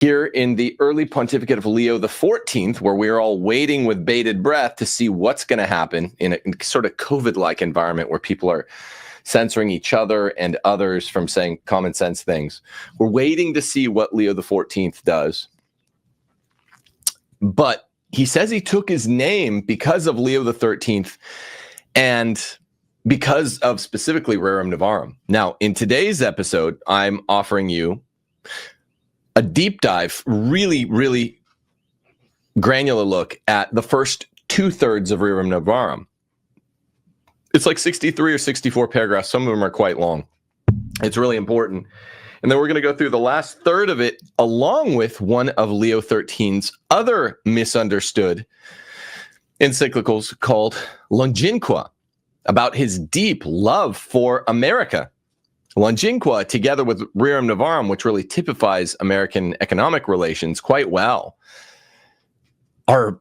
here in the early pontificate of Leo XIV, where we're all waiting with bated breath to see what's going to happen in a sort of COVID-like environment where people are censoring each other and others from saying common sense things. We're waiting to see what Leo XIV does. But he says he took his name because of Leo XIII and because of specifically Rerum Novarum. Now, in today's episode, I'm offering you a deep dive, really, really granular look at the first 2/3 of Rerum Novarum. It's like 63 or 64 paragraphs. Some of them are quite long. It's really important. And then we're going to go through the last third of it, along with one of Leo XIII's other misunderstood encyclicals called Longinqua, about his deep love for America. Longinqua, together with Rerum Novarum, which really typifies American economic relations quite well, are,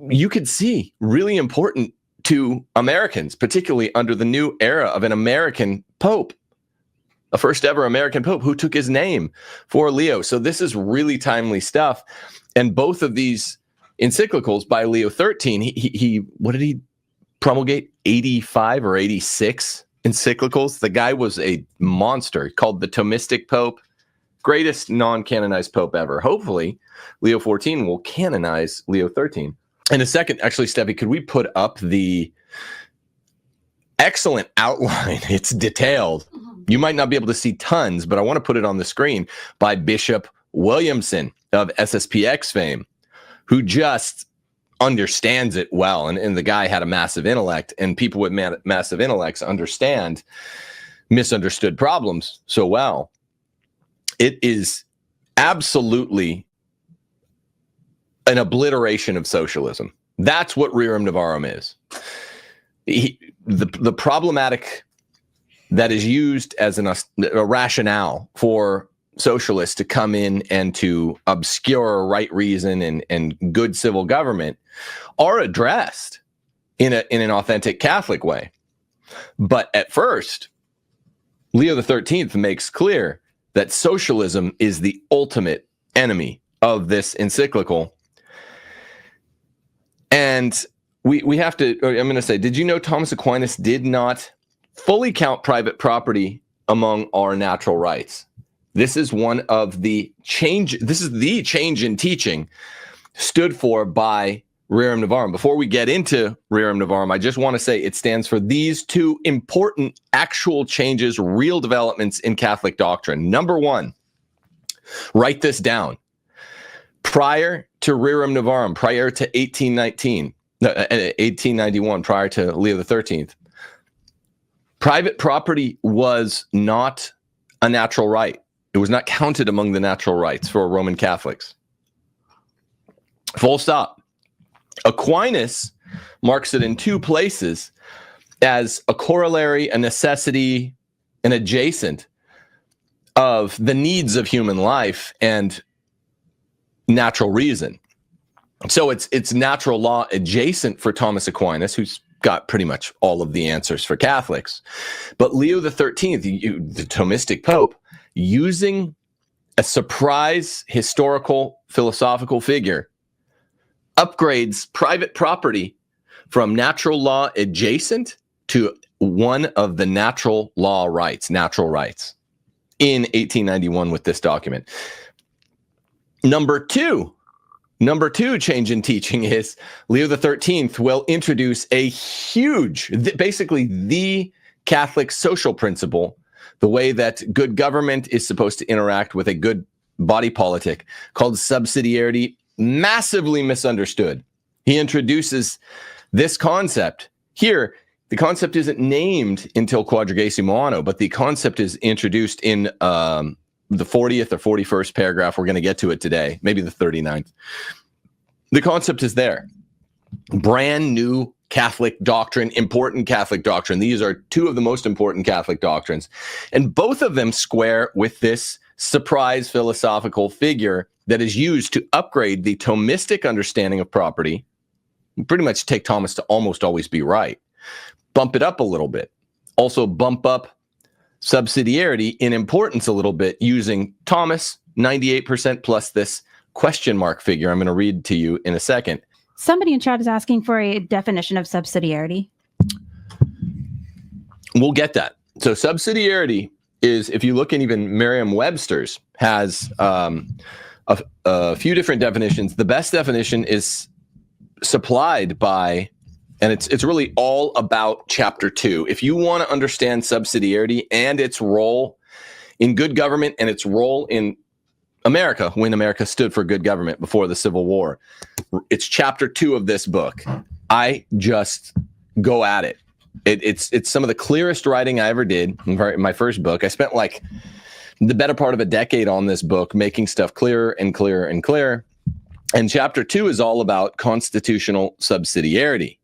you could see, really important to Americans, particularly under the new era of an American pope, a first ever American pope who took his name for Leo. So this is really timely stuff. And both of these encyclicals by Leo XIII, he what did he promulgate? 85 or 86 encyclicals. The guy was a monster, called the Thomistic Pope, greatest non-canonized pope ever. Hopefully, Leo XIV will canonize Leo XIII. In a second, actually, Steffi, could we put up the excellent outline? It's detailed. You might not be able to see tons, but I want to put it on the screen, by Bishop Williamson of SSPX fame, who just understands it well. And the guy had a massive intellect, and people with massive intellects understand misunderstood problems so well. It is absolutely an obliteration of socialism. That's what Rerum Novarum is. The problematic that is used as a rationale for socialists to come in and to obscure right reason and good civil government are addressed in an authentic Catholic way. But at first, Leo XIII makes clear that socialism is the ultimate enemy of this encyclical. And we have to, I'm going to say, did you know Thomas Aquinas did not fully count private property among our natural rights? This is one of the change. This is the change in teaching stood for by Rerum Novarum. Before we get into Rerum Novarum, I just want to say it stands for these two important actual changes, real developments in Catholic doctrine. Number one, write this down. Prior to Rerum Novarum, prior to 1891, prior to Leo XIII, private property was not a natural right. It was not counted among the natural rights for Roman Catholics. Full stop. Aquinas marks it in two places as a corollary, a necessity, an adjacent of the needs of human life and natural reason. So it's natural law adjacent for Thomas Aquinas, who's got pretty much all of the answers for Catholics. But Leo XIII, the Thomistic Pope, using a surprise historical philosophical figure, upgrades private property from natural law adjacent to one of the natural law rights, natural rights, in 1891 with this document. Number two change in teaching is Leo XIII will introduce a huge, basically the Catholic social principle, the way that good government is supposed to interact with a good body politic, called subsidiarity, massively misunderstood. He introduces this concept. Here, the concept isn't named until Quadragesimo Anno, but the concept is introduced in the 40th or 41st paragraph. We're going to get to it today, maybe the 39th. The concept is there. Brand new Catholic doctrine, important Catholic doctrine. These are two of the most important Catholic doctrines. And both of them square with this surprise philosophical figure that is used to upgrade the Thomistic understanding of property, pretty much take Thomas to almost always be right, bump it up a little bit, also bump up subsidiarity in importance a little bit using Thomas 98% plus this question mark figure I'm going to read to you in a second. Somebody in chat is asking for a definition of subsidiarity. We'll get that. So subsidiarity is, if you look in even Merriam-Webster's, has a few different definitions. The best definition is supplied by, and it's really all about chapter 2. If you want to understand subsidiarity and its role in good government and its role in America, when America stood for good government before the Civil War, it's chapter 2 of this book. I just go at it. It's some of the clearest writing I ever did in my first book. I spent like the better part of a decade on this book, making stuff clearer and clearer and clearer. And chapter 2 is all about constitutional subsidiarity.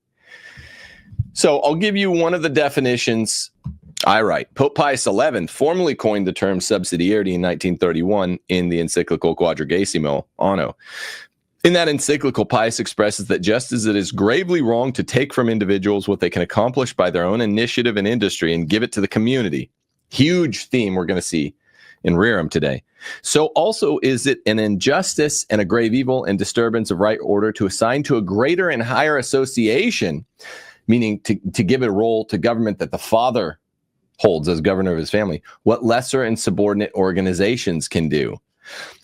So I'll give you one of the definitions I write. Pope Pius XI formally coined the term subsidiarity in 1931 in the encyclical Quadragesimo Anno. In that encyclical, Pius expresses that just as it is gravely wrong to take from individuals what they can accomplish by their own initiative and industry and give it to the community, huge theme we're going to see in Rerum today, so also is it an injustice and a grave evil and disturbance of right order to assign to a greater and higher association, meaning to give a role to government that the father holds as governor of his family, what lesser and subordinate organizations can do.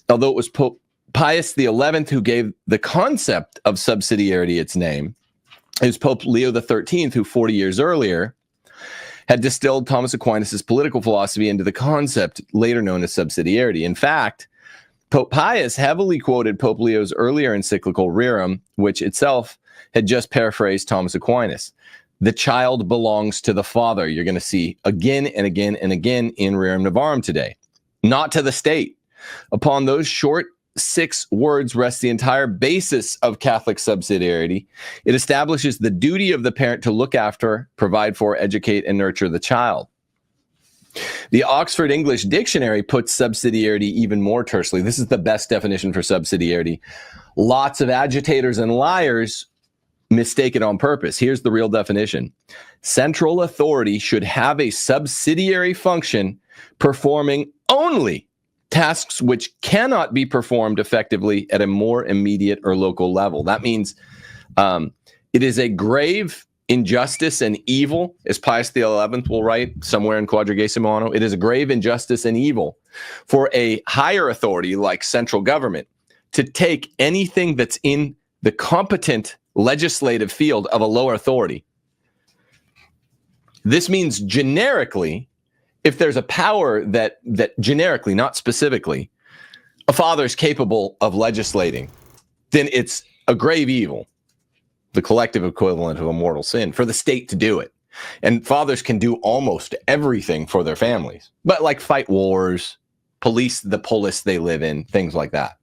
Although it was Pope Pius XI who gave the concept of subsidiarity its name, it was Pope Leo XIII who 40 years earlier had distilled Thomas Aquinas' political philosophy into the concept later known as subsidiarity. In fact, Pope Pius heavily quoted Pope Leo's earlier encyclical Rerum, which itself had just paraphrased Thomas Aquinas. The child belongs to the father. You're going to see again and again and again in Rerum Novarum today. Not to the state. Upon those short 6 words rests the entire basis of Catholic subsidiarity. It establishes the duty of the parent to look after, provide for, educate, and nurture the child. The Oxford English Dictionary puts subsidiarity even more tersely. This is the best definition for subsidiarity. Lots of agitators and liars mistake it on purpose. Here's the real definition. Central authority should have a subsidiary function performing only tasks which cannot be performed effectively at a more immediate or local level. That means it is a grave injustice and evil, as Pius XI will write somewhere in Quadragesimo Anno. It is a grave injustice and evil for a higher authority like central government to take anything that's in the competent legislative field of a lower authority. This means generically, if there's a power that generically, not specifically, a father is capable of legislating, then it's a grave evil, the collective equivalent of a mortal sin, for the state to do it. And fathers can do almost everything for their families, but like fight wars, police the polis they live in, things like that.